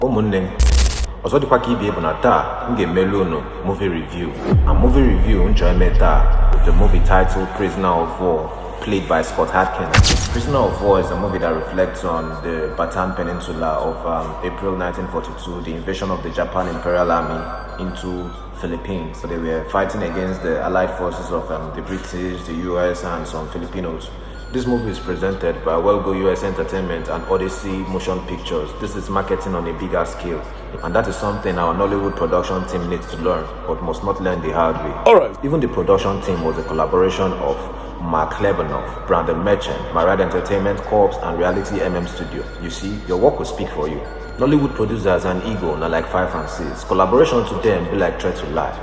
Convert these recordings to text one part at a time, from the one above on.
Ụmụnne m, ọzọ dịkwa ka ibe bụ na taa m ga-emelu unu movie review. And movie review nchọ taa the movie titled Prisoner of War, played by Scott Adkins. Prisoner of War is a movie that reflects on the Bataan Peninsula of April 1942, the invasion of the Japan Imperial Army into Philippines. So they were fighting against the allied forces of the British, the US, and some Filipinos. This movie is presented by Wellgo US Entertainment and Odyssey Motion Pictures. This is marketing on a bigger scale, and that is something our Nollywood production team needs to learn, but must not learn the hard way. Alright. Even the production team was a collaboration of Mark Lebanov, Brandon Merchant, Marad Entertainment Corps, and Reality MM Studio. You see, your work will speak for you. Nollywood producers and ego na like 5 and 6. Collaboration to them be like threat to life.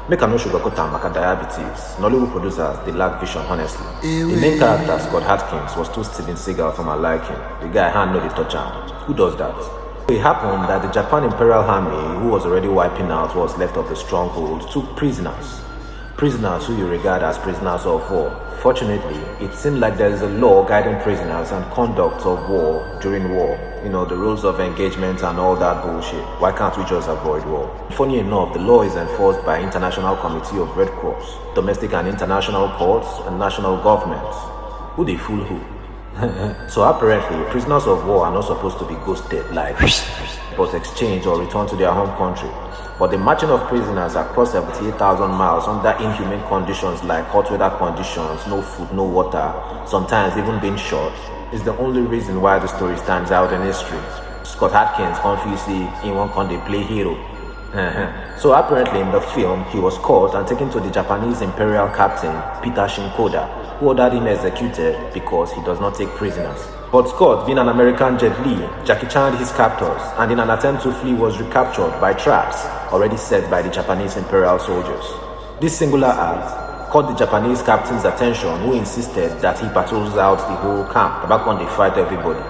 Make a no sugarcoat and maka diabetes. Nollywood producers, they lack vision, honestly. The main character, Scott Adkins, was too Steven Seagal for my liking. The guy hand no the touch him. Who does that? It happened that the Japan Imperial Army, who was already wiping out what was left of the stronghold, took prisoners. Prisoners who you regard as prisoners of war. Fortunately, it seemed like there is a law guiding prisoners and conduct of war during war. You know, the rules of engagement and all that bullshit. Why can't we just avoid war? Funny enough, the law is enforced by International Committee of Red Cross, domestic and international courts, and national governments. Who they fool who? So apparently, prisoners of war are not supposed to be ghosted like but exchanged or returned to their home country. But the marching of prisoners across 78,000 miles under inhumane conditions like hot weather conditions, no food, no water, sometimes even being shot, is the only reason why the story stands out in history. Scott Adkins confusely in one can they play hero. So apparently in the film, he was caught and taken to the Japanese Imperial Captain, Peter Shinkoda, who ordered him executed because he does not take prisoners. But Scott, being an American Jet Li, Jackie Chan his captors, and in an attempt to flee was recaptured by traps already set by the Japanese Imperial soldiers. This singular act caught the Japanese captain's attention, who insisted that he patrols out the whole camp back on the fight everybody.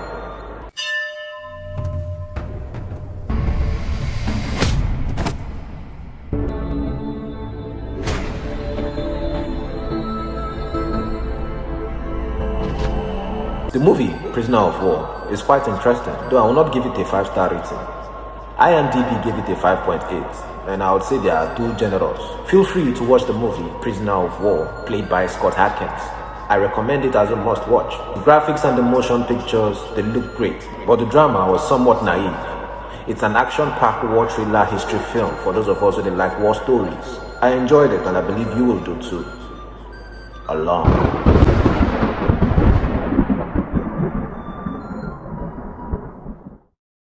The movie, Prisoner of War, is quite interesting, though I will not give it a 5-star rating. IMDb gave it a 5.8, and I would say they are too generous. Feel free to watch the movie, Prisoner of War, played by Scott Adkins. I recommend it as a must-watch. The graphics and the motion pictures, they look great, but the drama was somewhat naive. It's an action-packed war thriller history film for those of us who like war stories. I enjoyed it, and I believe you will do too. Along.